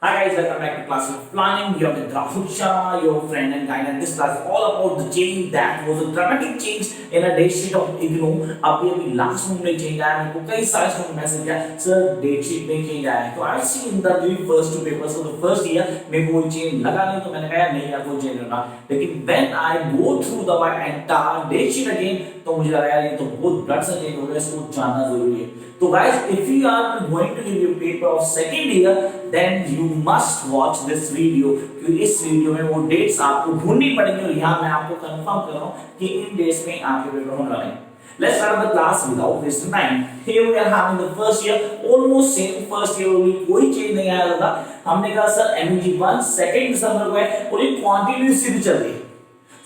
Hi guys, welcome back to Class of Planning. You're with RAHUL, your friend and guide, and this class is all about the change that was a dramatic change in a date sheet of IGNOU. अभी last moment में change आया, मेरे को कई सारे students message किया, sir date sheet में change आया है. तो I see in the first two papers, so the first year मेरे को कोई change लगा नहीं, तो मैंने कहा नहीं यार कोई change होना. लेकिन when I go through the entire date sheet again, तो मुझे लगा यार ये तो बहुत ब्लड सा change हो गया, इसको जानना जरूरी है. So guys, if you are going to give your paper of second year, then you must watch this video. क्योंकि इस वीडियो में वो dates आपको ढूंढनी पड़ेंगी और यहाँ मैं आपको कंफर्म कर रहा हूँ कि इन dates में आपके पेपर होने वाले हैं. Let's start the class without wasting time. Here we are having the first year, almost same first year में कोई change नहीं आया था. हमने कहा सर MEG 1 2 दिसंबर को है और ये continuously भी चल रही है.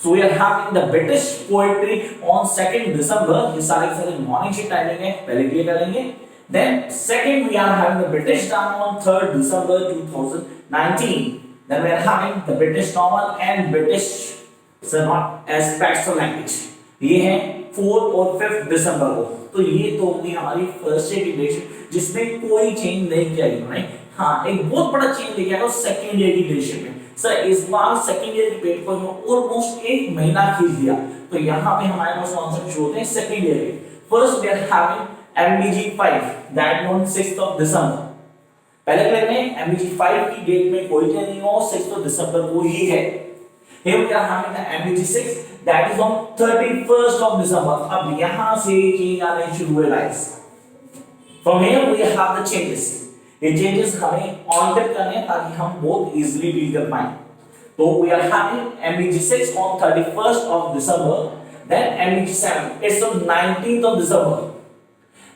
So we are having the British poetry on 2nd December. ये सारे के सारे morning shift timing है, पहले क्लियर करेंगे. Then second we are having the British drama on 3rd December 2019. Then we are having the British novel and British not aspects of language. ये है 4th और 5th दिसंबर को. तो ये तो होगी हमारी फर्स्ट ईयर की डेट जिसमें कोई चेंज नहीं किया गया है. हाँ, एक बहुत बड़ा चेंज लेके आया सेकेंड ईयर की डेट में. सर इस बार सेकेंड ईयर के पेपर में ऑलमोस्ट एक महीना खींच दिया. तो यहाँ पे हमारे पास कॉन्सेप्ट शुरू होते हैं सेकेंड ईयर के. First we are having MEG 5 that on 6th of December. पहले क्लास में MEG 5 की डेट में कोई चेंज नहीं हो, 6th of December को ही है. Here we are having the MEG 6 that is on 31st of December. अब यहाँ से चेंज आने शुरू हुए guys. From here we have the changes. ये चेंजेस हमें ऑन टिक करने हैं ताकि हम बहुत इजीली डील कर पाएं. तो we are having MEG 6 on 31st of December, then MEG 7 it's on 19th of December.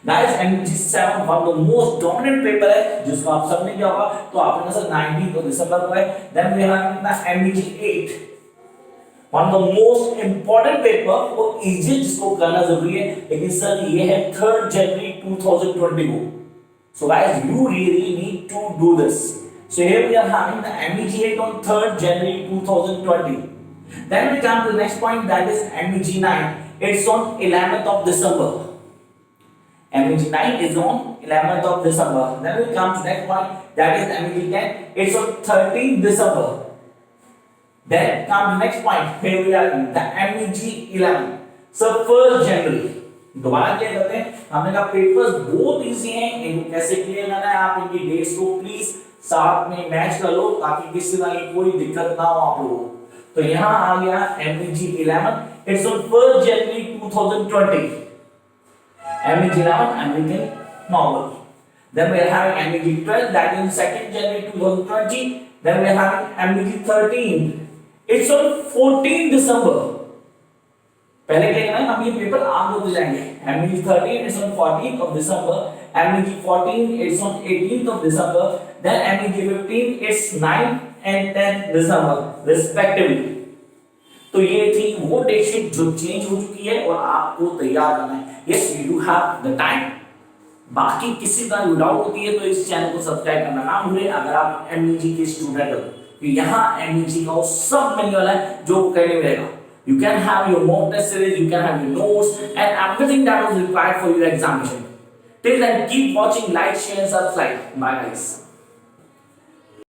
Guys, MEG 7 one of the most dominant paper है जिसको आप सबने किया होगा. तो आपने सर 19th of December को है. Then we are having the MEG 8 one of the most important paper और easy जिसको करना जरूरी है. लेकिन सर ये है 3rd January 2020 को. So guys, you really need to do this. So here we are having the MEG 8 on 3rd January 2020. Then we come to the next point, that is MEG 9. It's on 11th of December. MEG 9 is on 11th of December. Then we come to the next point, that is MEG 10. It's on 13th December. Then come to the next point. Here we are the MEG 11. So 1st January. दोबारा clear करते हैं. हमने कहा papers बहुत easy हैं, इनको कैसे clear करना है. आप इनकी डेट्स को प्लीज साथ में मैच कर लो ताकि किसी तरह की कोई दिक्कत ना हो आप लोगों को. तो यहाँ आ गया MEG 11 it's on 1st January 2020. MEG 11 American novel. Then we are having MEG 12 that is on 2nd January 2020. Then we are having MEG 13 it's on 14th December. पहले क्या करना है, हम ये पेपर आगे होते जाएंगे. MEG 13 it's on 14th of December, MEG 14 it's on 18th of December, then MEG 15 it's 9th and 10th December respectively. तो ये थी वो डेट शीट जो चेंज हो चुकी है और आपको तैयार करना है. Yes, you have the time. बाकी किसी तरह डाउट होती है तो इस चैनल को सब्सक्राइब करना ना भूलें अगर आप MEG के स्टूडेंट हो. यहाँ MEG का सब मिलने वाला है जो कहने मिलेगा. You can have your mock test series, you can have your notes and everything that was required for your examination. Till then, keep watching, like, share and subscribe. Bye guys.